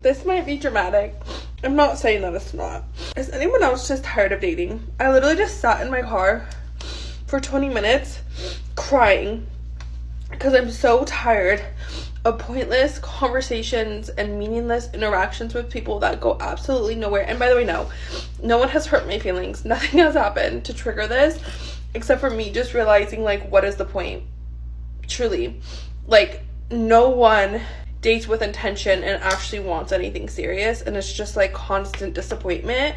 This might be dramatic. I'm not saying that it's not. Is anyone else just tired of dating? I literally just sat in my car for 20 minutes crying because I'm so tired of pointless conversations and meaningless interactions with people that go absolutely nowhere. And by the way, no one has hurt my feelings. Nothing has happened to trigger this except for me just realizing, like, what is the point? Truly. Like, no one dates with intention and actually wants anything serious, and it's just like constant disappointment,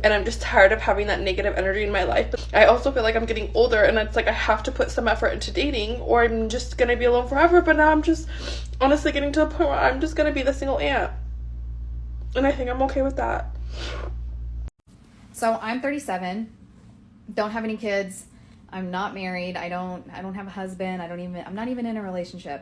and I'm just tired of having that negative energy in my life. But I also feel like I'm getting older, and it's like I have to put some effort into dating or I'm just gonna be alone forever. But now I'm just honestly getting to the point where I'm just gonna be the single aunt, and I think I'm okay with that. So I'm 37, don't have any kids, I'm not married, I don't have a husband, I'm not even in a relationship.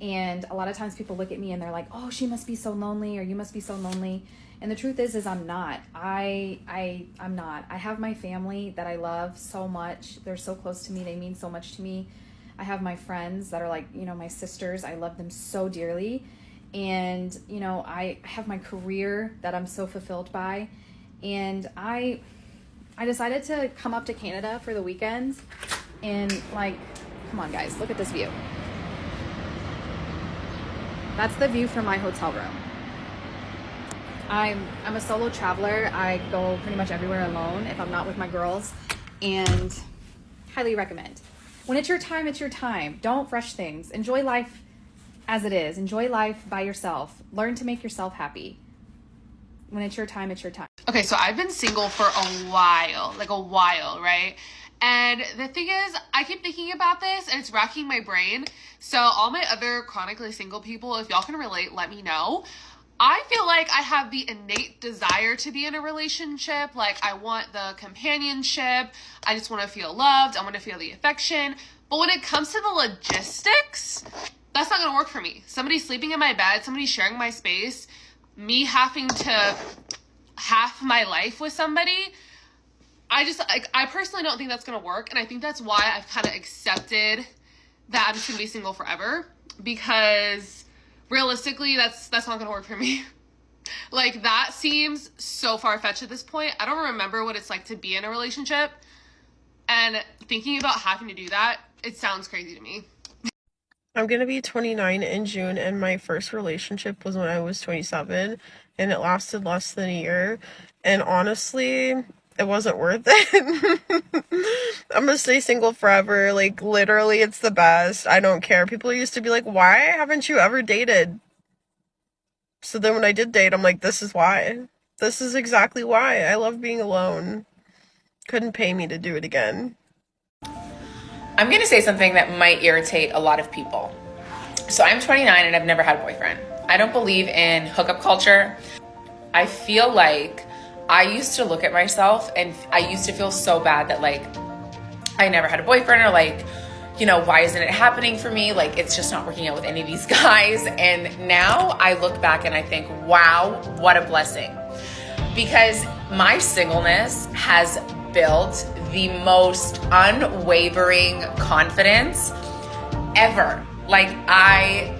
And a lot of times people look at me and they're like, oh, she must be so lonely, or you must be so lonely. And the truth is I'm not. I'm not. I have my family that I love so much. They're so close to me. They mean so much to me. I have my friends that are like, my sisters. I love them so dearly. And, I have my career that I'm so fulfilled by. And I decided to come up to Canada for the weekends. And like, come on guys, look at this view. That's the view from my hotel room. I'm a solo traveler. I go pretty much everywhere alone if I'm not with my girls, and highly recommend. When it's your time, it's your time. Don't rush things. Enjoy life as it is. Enjoy life by yourself. Learn to make yourself happy. When it's your time, it's your time. Okay, so I've been single for a while, right? And the thing is, I keep thinking about this and it's racking my brain. So all my other chronically single people, if y'all can relate, let me know. I feel like I have the innate desire to be in a relationship. Like, I want the companionship. I just want to feel loved. I want to feel the affection. But when it comes to the logistics, that's not going to work for me. Somebody sleeping in my bed, somebody sharing my space, me having to half my life with somebody, I personally don't think that's going to work. And I think that's why I've kind of accepted that I'm just going to be single forever, because realistically, that's not going to work for me. Like, that seems so far-fetched at this point. I don't remember what it's like to be in a relationship, and thinking about having to do that, it sounds crazy to me. I'm gonna be 29 in June, and my first relationship was when I was 27, and it lasted less than a year, and honestly, it wasn't worth it. I'm gonna stay single forever. Like, literally, it's the best. I don't care. People used to be like, why haven't you ever dated? So then when I did date, I'm like, this is why. This is exactly why. I love being alone. Couldn't pay me to do it again. I'm going to say something that might irritate a lot of people. So I'm 29 and I've never had a boyfriend. I don't believe in hookup culture. I feel like I used to look at myself and I used to feel so bad that, like, I never had a boyfriend, or like, why isn't it happening for me? Like, it's just not working out with any of these guys. And now I look back and I think, wow, what a blessing. Because my singleness has built the most unwavering confidence ever. Like, my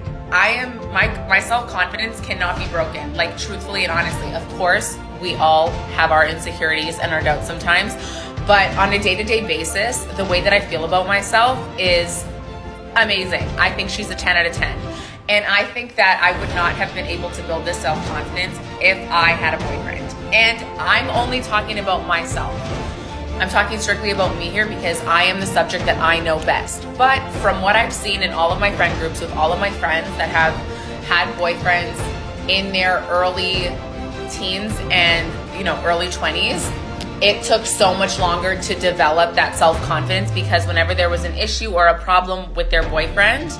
self-confidence cannot be broken. Like, truthfully and honestly, of course, we all have our insecurities and our doubts sometimes, but on a day-to-day basis, the way that I feel about myself is amazing. I think she's a 10 out of 10. And I think that I would not have been able to build this self-confidence if I had a boyfriend. And I'm only talking about myself. I'm talking strictly about me here because I am the subject that I know best. But from what I've seen in all of my friend groups with all of my friends that have had boyfriends in their early teens and, early 20s, it took so much longer to develop that self-confidence, because whenever there was an issue or a problem with their boyfriend,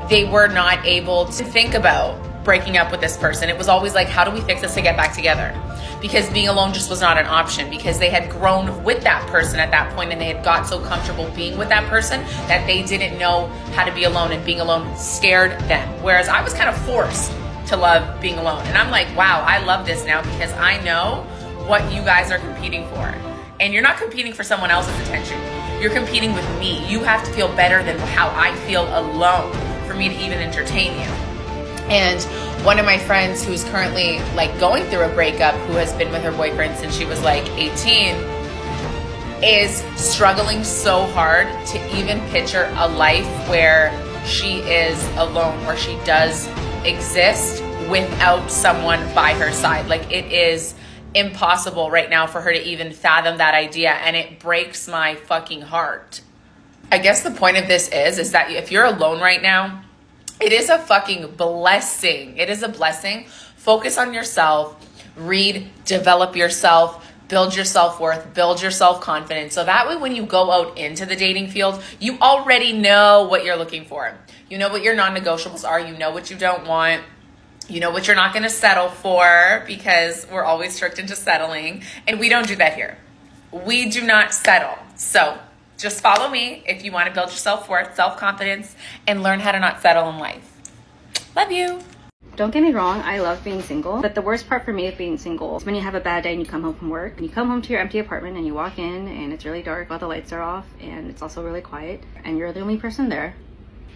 they were not able to think about breaking up with this person. It was always like, how do we fix this to get back together? Because being alone just was not an option, because they had grown with that person at that point and they had got so comfortable being with that person that they didn't know how to be alone, and being alone scared them. Whereas I was kind of forced to love being alone. And I'm like, wow, I love this now because I know what you guys are competing for. And you're not competing for someone else's attention. You're competing with me. You have to feel better than how I feel alone for me to even entertain you. And one of my friends who's currently like going through a breakup, who has been with her boyfriend since she was like 18, is struggling so hard to even picture a life where she is alone, where she does exist without someone by her side. Like, it is impossible right now for her to even fathom that idea, and it breaks my fucking heart. I guess the point of this is that if you're alone right now, it is a fucking blessing. It is a blessing. Focus on yourself, read, develop yourself, build your self-worth, build your self-confidence. So that way when you go out into the dating field, you already know what you're looking for. You know what your non-negotiables are. You know what you don't want. You know what you're not going to settle for, because we're always tricked into settling. And we don't do that here. We do not settle. So just follow me if you want to build your self-worth, self-confidence, and learn how to not settle in life. Love you. Don't get me wrong, I love being single, but the worst part for me of being single is when you have a bad day and you come home from work, and you come home to your empty apartment and you walk in and it's really dark, all the lights are off, and it's also really quiet, and you're the only person there.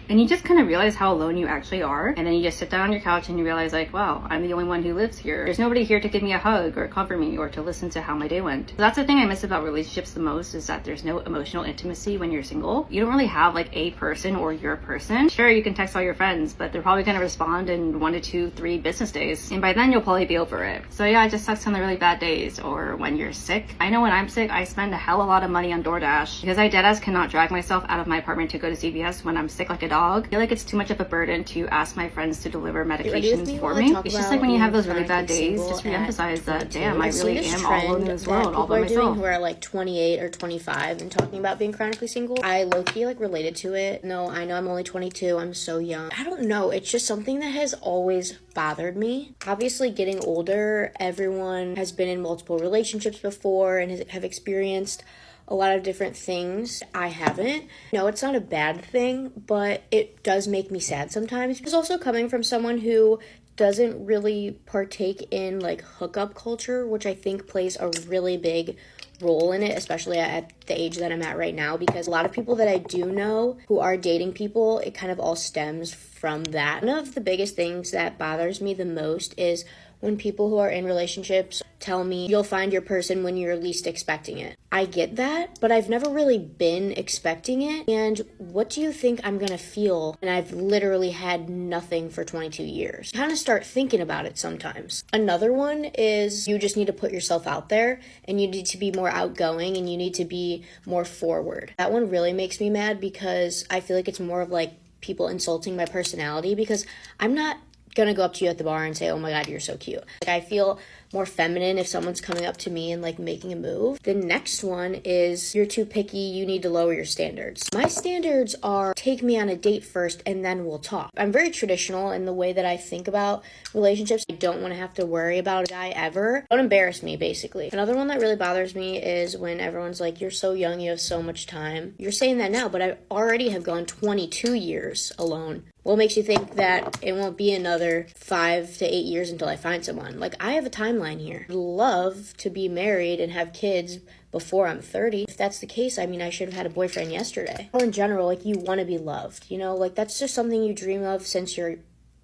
And you just kind of realize how alone you actually are. And then you just sit down on your couch and you realize, like, wow, I'm the only one who lives here. There's nobody here to give me a hug or comfort me or to listen to how my day went. So that's the thing I miss about relationships the most, is that there's no emotional intimacy when you're single. You don't really have like a person or your person. Sure, you can text all your friends, but they're probably going to respond in 1 to 2, 3 business days. And by then you'll probably be over it. So yeah, it just sucks on the really bad days or when you're sick. I know when I'm sick, I spend a hell of a lot of money on DoorDash because I deadass cannot drag myself out of my apartment to go to CVS when I'm sick like a dog. I feel like it's too much of a burden to ask my friends to deliver medications for me. It's just like when you have those really bad days, just reemphasize that, damn, I really am all alone in this world all by myself. Who are like 28 or 25 and talking about being chronically single. I low-key like related to it. No, I know I'm only 22. I'm so young. I don't know. It's just something that has always bothered me. Obviously, getting older, everyone has been in multiple relationships before and have experienced a lot of different things. I haven't. No, it's not a bad thing, but it does make me sad sometimes. It's also coming from someone who doesn't really partake in like hookup culture, which I think plays a really big role in it, especially at the age that I'm at right now, because a lot of people that I do know who are dating people, it kind of all stems from that. One of the biggest things that bothers me the most is when people who are in relationships tell me you'll find your person when you're least expecting it. I get that, but I've never really been expecting it. And what do you think I'm gonna feel? And I've literally had nothing for 22 years. Kind of start thinking about it sometimes. Another one is you just need to put yourself out there, and you need to be more outgoing, and you need to be more forward. That one really makes me mad because I feel like it's more of like people insulting my personality, because I'm not gonna go up to you at the bar and say, oh my god, you're so cute. Like, I feel more feminine if someone's coming up to me and like making a move. The next one is you're too picky, you need to lower your standards. My standards are take me on a date first and then we'll talk. I'm very traditional in the way that I think about relationships. I don't want to have to worry about a guy ever. Don't embarrass me, basically. Another one that really bothers me is when everyone's like, you're so young, you have so much time. You're saying that now, but I already have gone 22 years alone. What makes you think that it won't be another 5 to 8 years until I find someone? Like, I have a timeline here. I'd love to be married and have kids before I'm 30. If that's the case, I mean, I should have had a boyfriend yesterday. Or in general, like, you want to be loved, you know? Like, that's just something you dream of since you're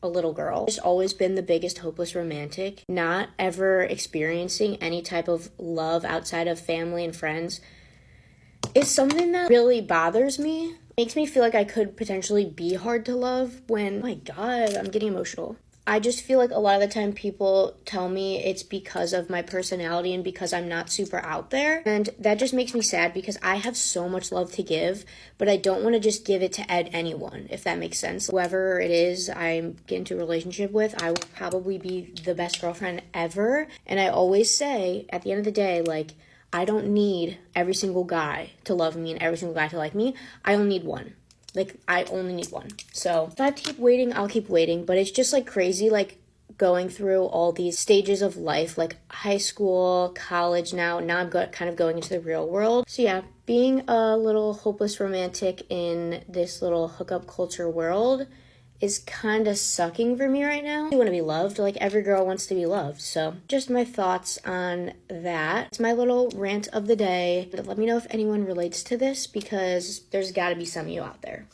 a little girl. Just always been the biggest hopeless romantic. Not ever experiencing any type of love outside of family and friends is something that really bothers me. Makes me feel like I could potentially be hard to love when, oh my god, I'm getting emotional. I just feel like a lot of the time people tell me it's because of my personality and because I'm not super out there. And that just makes me sad because I have so much love to give, but I don't want to just give it to anyone, if that makes sense. Whoever it is I'm getting into a relationship with, I will probably be the best girlfriend ever. And I always say, at the end of the day, like, I don't need every single guy to love me and every single guy to like me. I only need one. Like, I only need one. So if I have to keep waiting, I'll keep waiting. But it's just, like, crazy, like, going through all these stages of life, like high school, college now. Now I'm kind of going into the real world. So, yeah, being a little hopeless romantic in this little hookup culture world is kind of sucking for me right now. I want to be loved. Like, every girl wants to be loved. So just my thoughts on that. It's my little rant of the day. Let me know if anyone relates to this, because there's got to be some of you out there.